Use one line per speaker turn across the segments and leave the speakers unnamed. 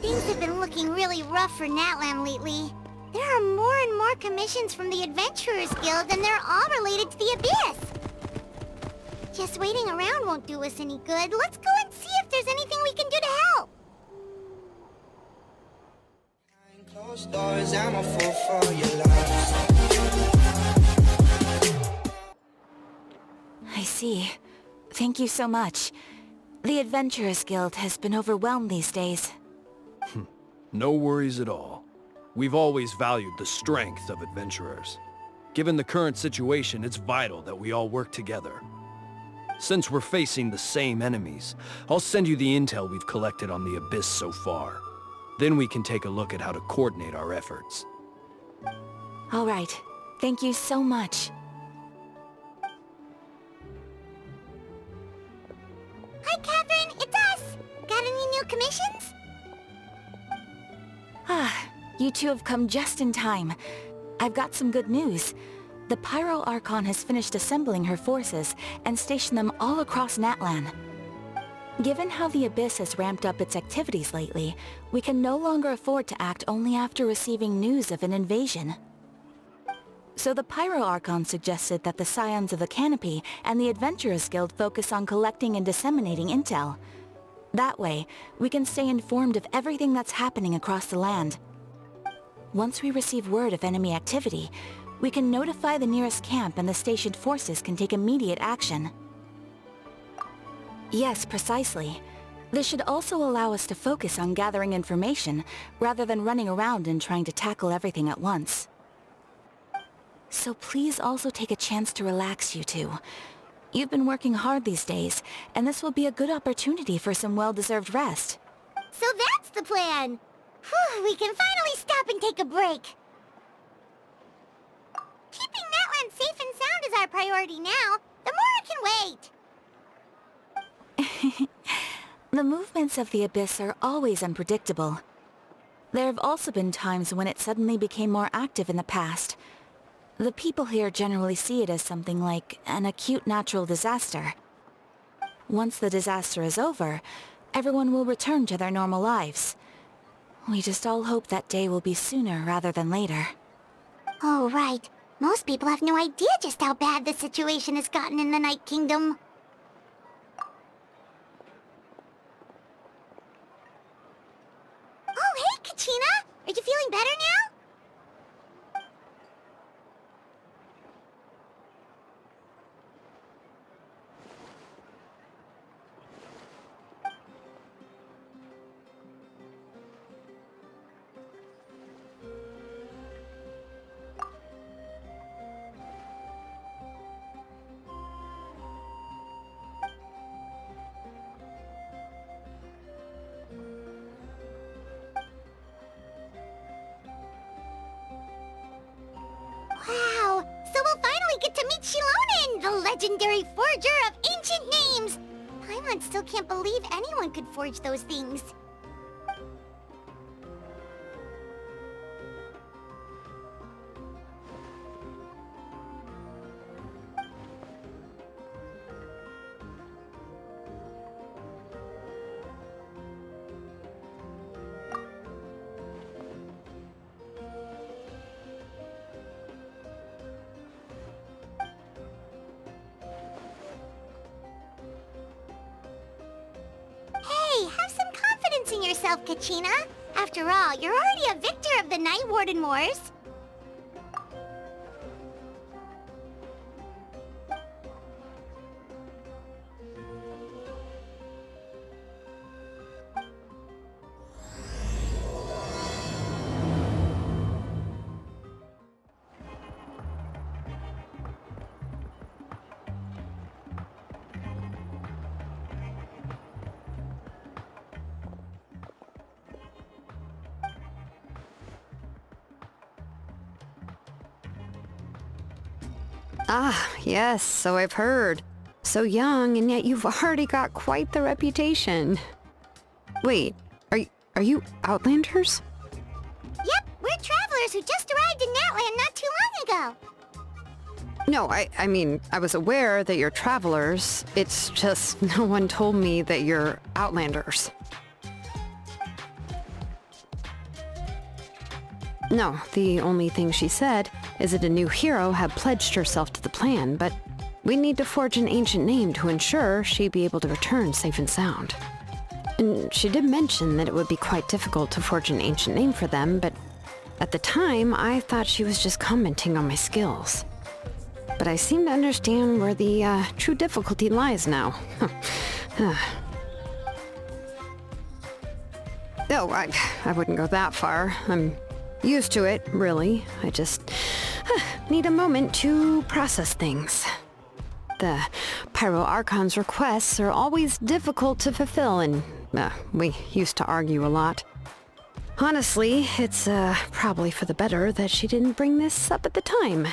Things have been looking really rough for Natlan lately. There are more and more commissions from the Adventurers Guild, and they're all related to the Abyss. Just waiting around won't do us any good. Let's go and see if there's anything we can do to help.
Closed doors, I'm a fool for your love.
I see. Thank you so much. The Adventurers Guild has been overwhelmed these days.
No worries at all. We've always valued the strength of adventurers. Given the current situation, it's vital that we all work together. Since we're facing the same enemies, I'll send you the intel we've collected on the Abyss so far. Then we can take a look at how to coordinate our efforts.
All right. Thank you so much.
Hi, Catherine. It's us. Got any new commissions?
You two have come just in time. I've got some good news. The Pyro Archon has finished assembling her forces and stationed them all across Natlan. Given how the Abyss has ramped up its activities lately, we can no longer afford to act only after receiving news of an invasion. So the Pyro Archon suggested that the Scions of the Canopy and the Adventurers Guild focus on collecting and disseminating intel. That way, we can stay informed of everything that's happening across the land. Once we receive word of enemy activity, we can notify the nearest camp and the stationed forces can take immediate action. Yes, precisely. This should also allow us to focus on gathering information, rather than running around and trying to tackle everything at once. So please also take a chance to relax, you two. You've been working hard these days, and this will be a good opportunity for some well-deserved rest.
So that's the plan! Whew, we can finally stop and take a break. Keeping Natlan safe and sound is our priority now. The more can wait.
The movements of the Abyss are always unpredictable. There have also been times when it suddenly became more active in the past. The people here generally see it as something like an acute natural disaster. Once the disaster is over, everyone will return to their normal lives. We just all hope that day will be sooner rather than later.
Oh, right. Most people have no idea just how bad the situation has gotten in the Night Kingdom. Oh, hey, Kachina! Are you feeling better now? Wow! So we'll finally get to meet Shilonen, the legendary forger of ancient names! Paimon still can't believe anyone could forge those things. Hey, have some confidence in yourself, Kachina. After all, you're already a victor of the Night Warden Wars.
Ah, yes, so I've heard. So young, and yet you've already got quite the reputation. Wait, are you Outlanders?
Yep, we're travelers who just arrived in Natlan not too long ago.
No, I mean, I was aware that you're travelers. It's just no one told me that you're Outlanders. No, the only thing she said is that a new hero had pledged herself to the plan, but we need to forge an ancient name to ensure she'd be able to return safe and sound. And she did mention that it would be quite difficult to forge an ancient name for them, but at the time, I thought she was just commenting on my skills. But I seem to understand where the true difficulty lies now. Oh, I wouldn't go that far. I'm used to it, really. I just need a moment to process things. The Pyro Archon's requests are always difficult to fulfill, and we used to argue a lot. Honestly, it's probably for the better that she didn't bring this up at the time.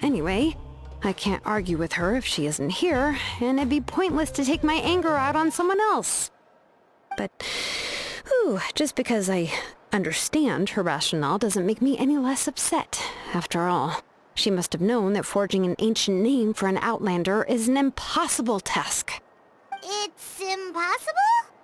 Anyway, I can't argue with her if she isn't here, and it'd be pointless to take my anger out on someone else. But, just because I understand her rationale doesn't make me any less upset. After all, she must have known that forging an ancient name for an Outlander is an impossible task.
It's impossible?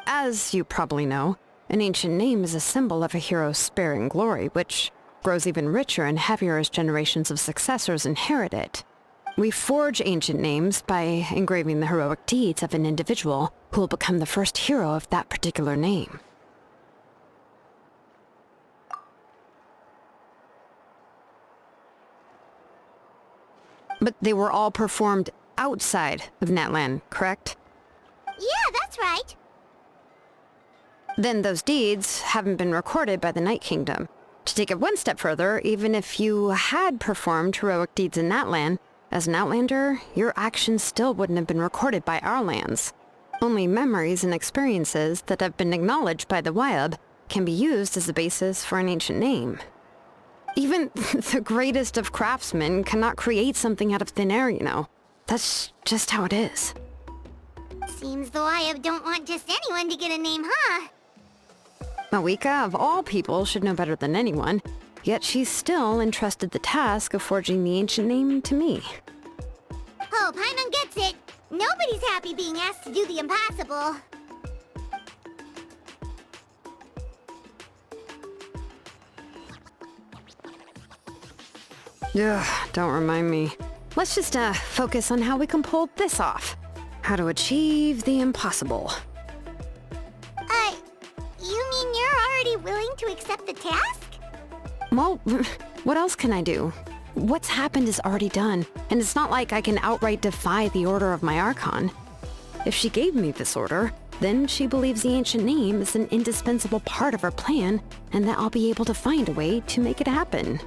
As you probably know, an ancient name is a symbol of a hero's spirit and glory, which grows even richer and heavier as generations of successors inherit it. We forge ancient names by engraving the heroic deeds of an individual who will become the first hero of that particular name. But they were all performed outside of Natlin, correct?
Yeah, that's right.
Then those deeds haven't been recorded by the Night Kingdom. To take it one step further, even if you had performed heroic deeds in Natlin, as an Outlander, your actions still wouldn't have been recorded by our lands. Only memories and experiences that have been acknowledged by the Wyab can be used as a basis for an ancient name. Even the greatest of craftsmen cannot create something out of thin air, you know. That's just how it is.
Seems the Wyab don't want just anyone to get a name, huh?
Mawika, of all people, should know better than anyone, yet she's still entrusted the task of forging the ancient name to me.
Oh, Paimon gets it. Nobody's happy being asked to do the impossible.
Ugh, don't remind me. Let's just focus on how we can pull this off. How to achieve the impossible.
You mean you're already willing to accept the task?
Well, what else can I do? What's happened is already done, and it's not like I can outright defy the order of my Archon. If she gave me this order, then she believes the ancient name is an indispensable part of her plan, and that I'll be able to find a way to make it happen.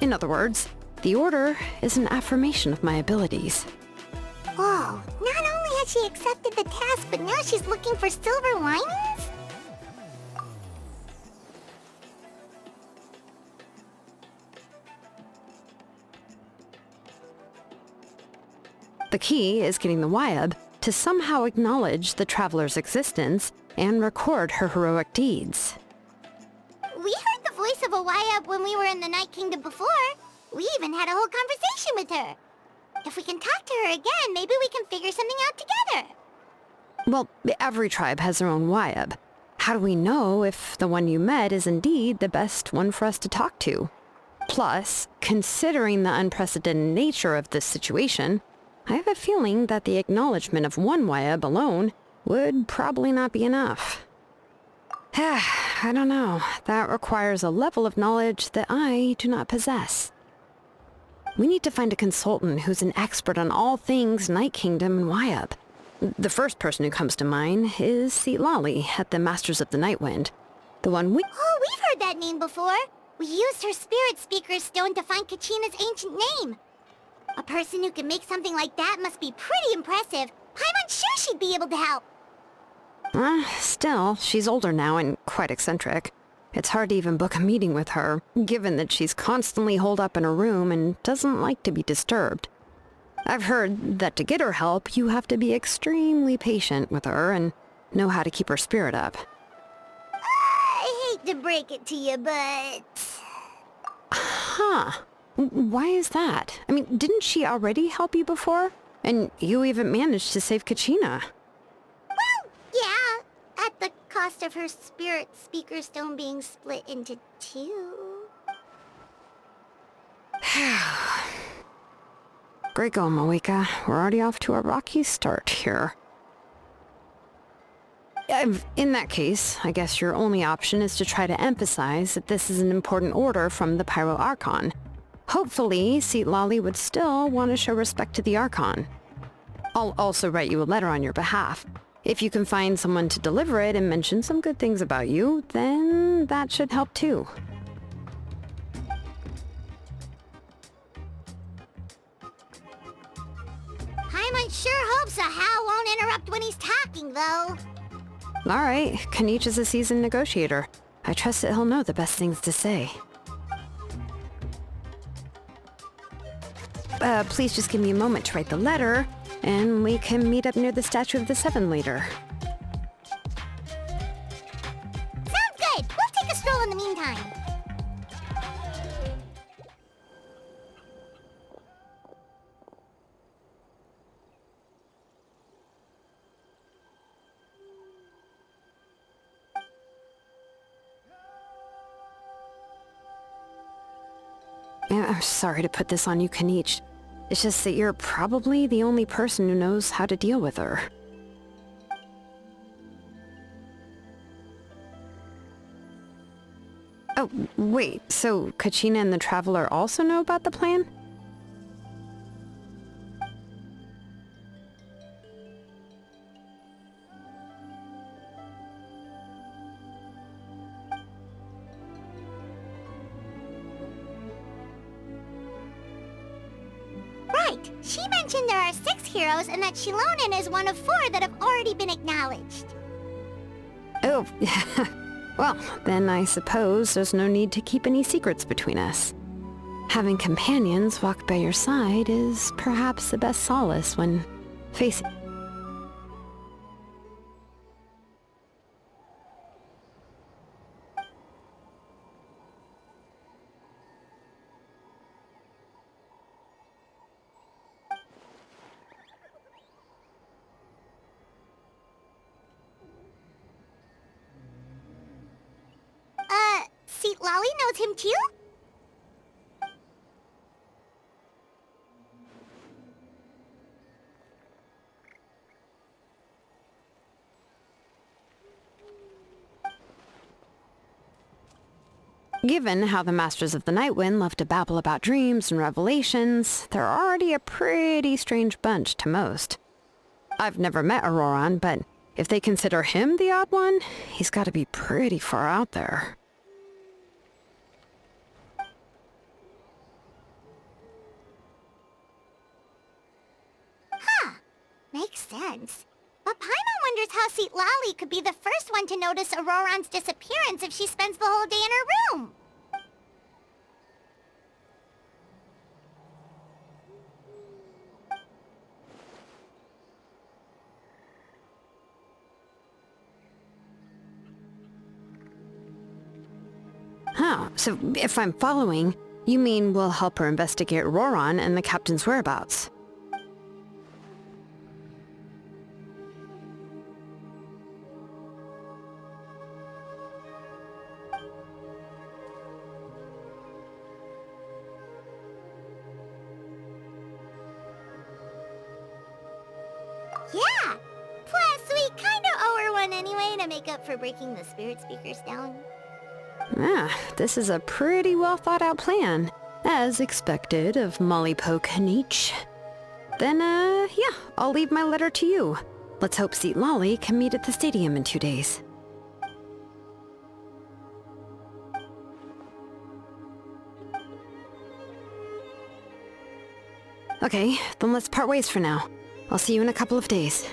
In other words, the order is an affirmation of my abilities.
Whoa, not only has she accepted the task, but now she's looking for silver linings?
The key is getting the Wyab to somehow acknowledge the traveler's existence and record her heroic deeds.
We heard the voice of a Wyab when we were in the Night Kingdom before. We even had a whole conversation with her. If we can talk to her again, maybe we can figure something out together.
Well, every tribe has their own Wyab. How do we know if the one you met is indeed the best one for us to talk to? Plus, considering the unprecedented nature of this situation, I have a feeling that the acknowledgement of one Wyab alone would probably not be enough. I don't know. That requires a level of knowledge that I do not possess. We need to find a consultant who's an expert on all things Night Kingdom and Wyab. The first person who comes to mind is Lali at the Masters of the Nightwind. The one we...
Oh, we've heard that name before. We used her Spirit Speaker's Stone to find Kachina's ancient name. A person who can make something like that must be pretty impressive. I'm unsure she'd be able to help.
Still, she's older now and quite eccentric. It's hard to even book a meeting with her, given that she's constantly holed up in her room and doesn't like to be disturbed. I've heard that to get her help, you have to be extremely patient with her and know how to keep her spirit up.
I hate to break it to you, but...
Huh. Why is that? I mean, didn't she already help you before? And you even managed to save Kachina.
Well, yeah. At the cost of her spirit speaker stone being split into two.
Great going, Moeka. We're already off to a rocky start here. In that case, I guess your only option is to try to emphasize that this is an important order from the Pyro Archon. Hopefully, Seat Lolly would still want to show respect to the Archon. I'll also write you a letter on your behalf. If you can find someone to deliver it and mention some good things about you, then that should help too.
Paimon sure hopes a Hal won't interrupt when he's talking, though.
Alright, Kinich is a seasoned negotiator. I trust that he'll know the best things to say. Please just give me a moment to write the letter, and we can meet up near the Statue of the Seven later.
Sounds good! We'll take a stroll in the meantime.
I'm sorry to put this on you, Kinich. It's just that you're probably the only person who knows how to deal with her. Oh, wait, so Kachina and the Traveler also know about the plan?
Right. She mentioned there are 6 heroes and that Shilonen is one of 4 that have already been acknowledged.
Oh, well, then I suppose there's no need to keep any secrets between us. Having companions walk by your side is perhaps the best solace when facing...
Seat Lolly knows him too?
Given how the Masters of the Nightwind love to babble about dreams and revelations, they're already a pretty strange bunch to most. I've never met Auroran, but if they consider him the odd one, he's got to be pretty far out there.
Makes sense. But Paimon wonders how Seat Lolly could be the first one to notice Auroran's disappearance if she spends the whole day in her room.
Huh, so if I'm following, you mean we'll help her investigate Auroran and the captain's whereabouts?
Yeah! Plus, we kinda owe her one anyway to make up for breaking the spirit speakers down.
Ah, this is a pretty well thought out plan. As expected of Molly Poke Kinich. Then, yeah, I'll leave my letter to you. Let's hope Seat Lolly can meet at the stadium in 2 days. Okay, then let's part ways for now. I'll see you in a couple of days.